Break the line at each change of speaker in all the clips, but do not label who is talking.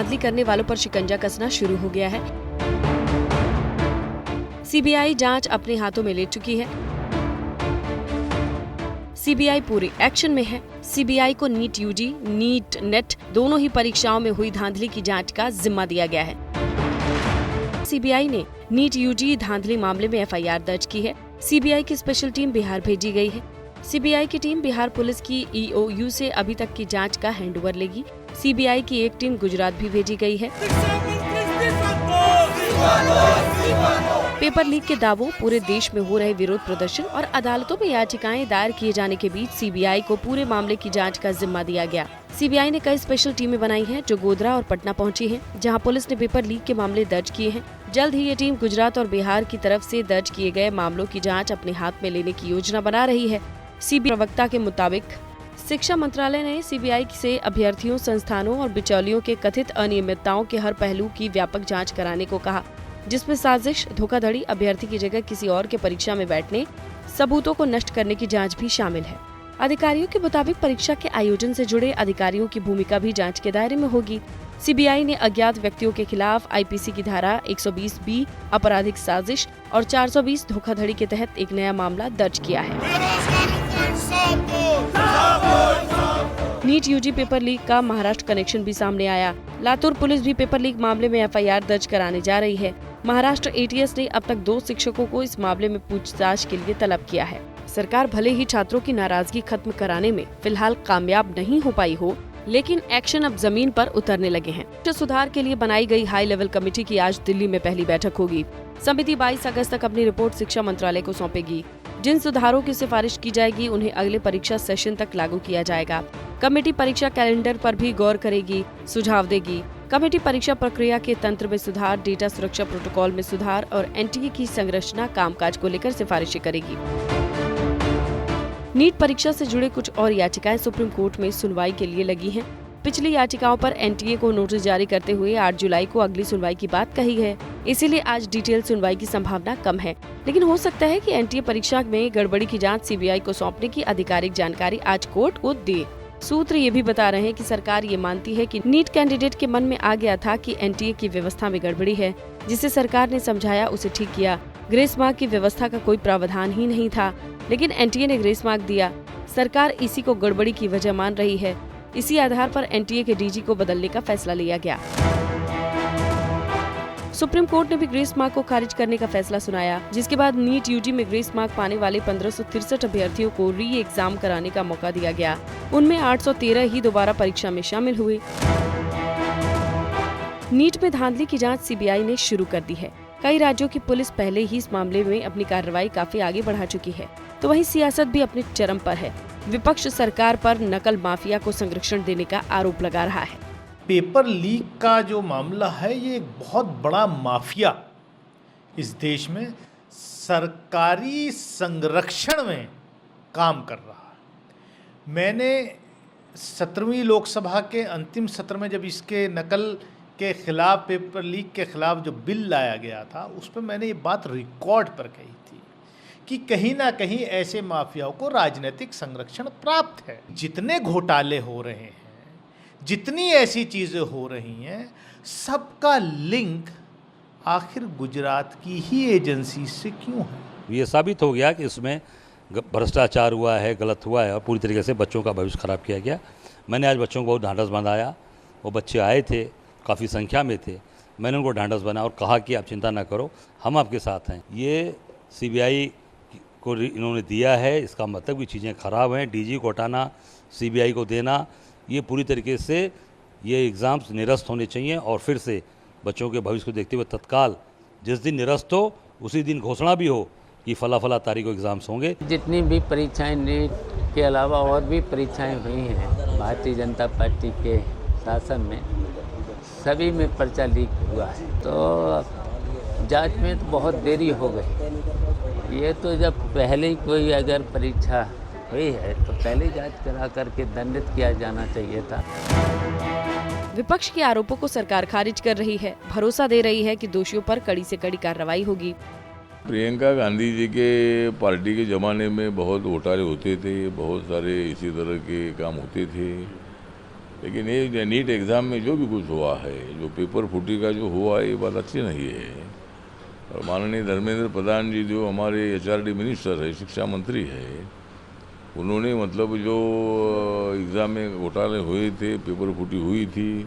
धांधली करने वालों पर शिकंजा कसना शुरू हो गया है। सीबीआई जांच अपने हाथों में ले चुकी है। सीबीआई पूरे एक्शन में है। सीबीआई को नीट यूजी, नीट नेट दोनों ही परीक्षाओं में हुई धांधली की जांच का जिम्मा दिया गया है। सीबीआई ने नीट यूजी धांधली मामले में एफआईआर दर्ज की है। सीबीआई की स्पेशल टीम बिहार भेजी गई है। सीबीआई की टीम बिहार पुलिस की ईओयू से अभी तक की जांच का हैंडओवर लेगी। सीबीआई की एक टीम गुजरात भी भेजी गई है। पेपर लीक के दावों, पूरे देश में हो रहे विरोध प्रदर्शन और अदालतों में याचिकाएं दायर किए जाने के बीच सीबीआई को पूरे मामले की जांच का जिम्मा दिया गया। सीबीआई ने कई स्पेशल टीमें बनाई हैं जो गोधरा और पटना पहुंची हैं, जहां पुलिस ने पेपर लीक के मामले दर्ज किए हैं। जल्द ही ये टीम गुजरात और बिहार की तरफ से दर्ज किए गए मामलों की जांच अपने हाथ में लेने की योजना बना रही है। सीबीआई प्रवक्ता के मुताबिक शिक्षा मंत्रालय ने सीबीआई से अभ्यर्थियों, संस्थानों और बिचौलियों के कथित अनियमितताओं के हर पहलू की व्यापक जांच कराने को कहा, जिसमें साजिश, धोखाधड़ी, अभ्यर्थी की जगह किसी और के परीक्षा में बैठने, सबूतों को नष्ट करने की जांच भी शामिल है। अधिकारियों के मुताबिक परीक्षा के आयोजन से जुड़े अधिकारियों की भूमिका भी जांच के दायरे में होगी। सीबीआई ने अज्ञात व्यक्तियों के खिलाफ आईपीसी की धारा 120B आपराधिक साजिश और 420 धोखाधड़ी के तहत एक नया मामला दर्ज किया है। नीट यूजी पेपर लीक का महाराष्ट्र कनेक्शन भी सामने आया। लातूर पुलिस भी पेपर लीक मामले में एफआईआर दर्ज कराने जा रही है। महाराष्ट्र एटीएस ने अब तक 2 शिक्षकों को इस मामले में पूछताछ के लिए तलब किया है। सरकार भले ही छात्रों की नाराजगी खत्म कराने में फिलहाल कामयाब नहीं हो पाई हो, लेकिन एक्शन अब जमीन पर उतरने लगे हैं। शिक्षा सुधार के लिए बनाई गई हाई लेवल कमेटी की आज दिल्ली में पहली बैठक होगी। समिति 22 अगस्त तक अपनी रिपोर्ट शिक्षा मंत्रालय को सौंपेगी। जिन सुधारों की सिफारिश की जाएगी उन्हें अगले परीक्षा सेशन तक लागू किया जाएगा। कमेटी परीक्षा कैलेंडर पर भी गौर करेगी, सुझाव देगी। कमेटी परीक्षा प्रक्रिया के तंत्र में सुधार, डेटा सुरक्षा प्रोटोकॉल में सुधार और एनटीए की संरचना कामकाज को लेकर सिफारिशें करेगी। नीट परीक्षा से जुड़े कुछ और याचिकाएं सुप्रीम कोर्ट में सुनवाई के लिए लगी हैं। पिछली याचिकाओं पर एनटीए को नोटिस जारी करते हुए 8 जुलाई को अगली सुनवाई की बात कही है। इसीलिए आज डिटेल सुनवाई की संभावना कम है, लेकिन हो सकता है कि एनटीए परीक्षा में गड़बड़ी की जांच सीबीआई को सौंपने की आधिकारिक जानकारी आज कोर्ट को दे। सूत्र ये भी बता रहे हैं कि सरकार ये मानती है कि नीट कैंडिडेट के मन में आ गया था कि एनटीए की व्यवस्था में गड़बड़ी है, जिसे सरकार ने समझाया, उसे ठीक किया। ग्रेस मार्क की व्यवस्था का कोई प्रावधान ही नहीं था, लेकिन एनटीए ने ग्रेस मार्क दिया। सरकार इसी को गड़बड़ी की वजह मान रही है। इसी आधार पर एनटीए के डीजी को बदलने का फैसला लिया गया। सुप्रीम कोर्ट ने भी ग्रेस मार्क को खारिज करने का फैसला सुनाया, जिसके बाद नीट यूजी में ग्रेस मार्क पाने वाले 1563 अभ्यर्थियों को री एग्जाम कराने का मौका दिया गया। उनमें 813 ही दोबारा परीक्षा में शामिल हुए। नीट में धांधली की जांच सीबीआई ने शुरू कर दी है। कई राज्यों की पुलिस पहले ही इस मामले में अपनी कार्रवाई काफी आगे बढ़ा चुकी है, तो वहीं सियासत भी अपने चरम पर है। विपक्ष सरकार पर नकल माफिया को संरक्षण देने का आरोप लगा रहा है।
पेपर लीक का जो मामला है, ये एक बहुत बड़ा माफिया इस देश में सरकारी संरक्षण में काम कर रहा है। मैंने 17वीं लोकसभा के अंतिम सत्र में जब इसके नकल के खिलाफ, पेपर लीक के खिलाफ जो बिल लाया गया था, उस पर मैंने ये बात रिकॉर्ड पर कही थी कि कहीं ना कहीं ऐसे माफियाओं को राजनीतिक संरक्षण प्राप्त है। जितने घोटाले हो रहे हैं, जितनी ऐसी चीज़ें हो रही हैं, सबका लिंक आखिर गुजरात की ही एजेंसी से क्यों है?
ये साबित हो गया कि इसमें भ्रष्टाचार हुआ है, गलत हुआ है और पूरी तरीके से बच्चों का भविष्य खराब किया गया। मैंने आज बच्चों को बहुत ढांढस बंधाया। वो बच्चे आए थे, काफ़ी संख्या में थे। मैंने उनको ढांढस बना और कहा कि आप चिंता ना करो, हम आपके साथ हैं। ये सीबीआई को इन्होंने दिया है, इसका मतलब कि चीज़ें खराब हैं। डीजी को हटाना, सीबीआई को देना, ये पूरी तरीके से ये एग्ज़ाम्स निरस्त होने चाहिए और फिर से बच्चों के भविष्य को देखते हुए तत्काल जिस दिन निरस्त हो उसी दिन घोषणा भी हो कि फला तारीख को एग्ज़ाम्स होंगे।
जितनी भी परीक्षाएं नीट के अलावा और भी परीक्षाएं हुई हैं भारतीय जनता पार्टी के शासन में, सभी में पर्चा लीक हुआ है। तो जांच में तो बहुत देरी हो गई। ये तो जब पहले ही कोई अगर परीक्षा हुई है तो पहले जांच करा करके दंडित किया जाना चाहिए था।
विपक्ष के आरोपों को सरकार खारिज कर रही है, भरोसा दे रही है कि दोषियों पर कड़ी से कड़ी कार्रवाई होगी।
प्रियंका गांधी जी के पार्टी के ज़माने में बहुत घोटाले होते थे, बहुत सारे इसी तरह के काम होते थे लेकिन ये नीट एग्ज़ाम में जो भी कुछ हुआ है, जो पेपर फूटी का जो हुआ है, ये बात अच्छी नहीं है। और माननीय धर्मेंद्र प्रधान जी जो हमारे HRD मिनिस्टर है, शिक्षा मंत्री है, उन्होंने मतलब जो एग्ज़ाम में घोटाले हुए थे, पेपर फूटी हुई थी,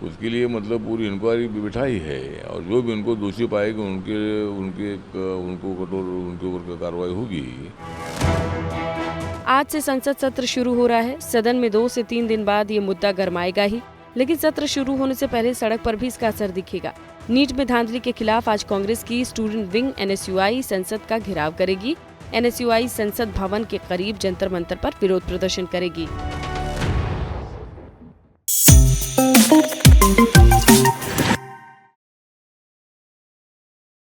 उसके लिए मतलब पूरी इंक्वायरी भी बिठाई है और जो भी उनको दोषी पाएगा उनको कठोर उनके ऊपर कार्रवाई होगी।
आज से संसद सत्र शुरू हो रहा है। सदन में 2 से 3 दिन बाद ये मुद्दा गरमाएगा ही, लेकिन सत्र शुरू होने से पहले सड़क पर भी इसका असर दिखेगा। नीट में धांधली के खिलाफ आज कांग्रेस की स्टूडेंट विंग NSUI संसद का घेराव करेगी। NSUI संसद भवन के करीब जंतर मंतर पर विरोध प्रदर्शन करेगी।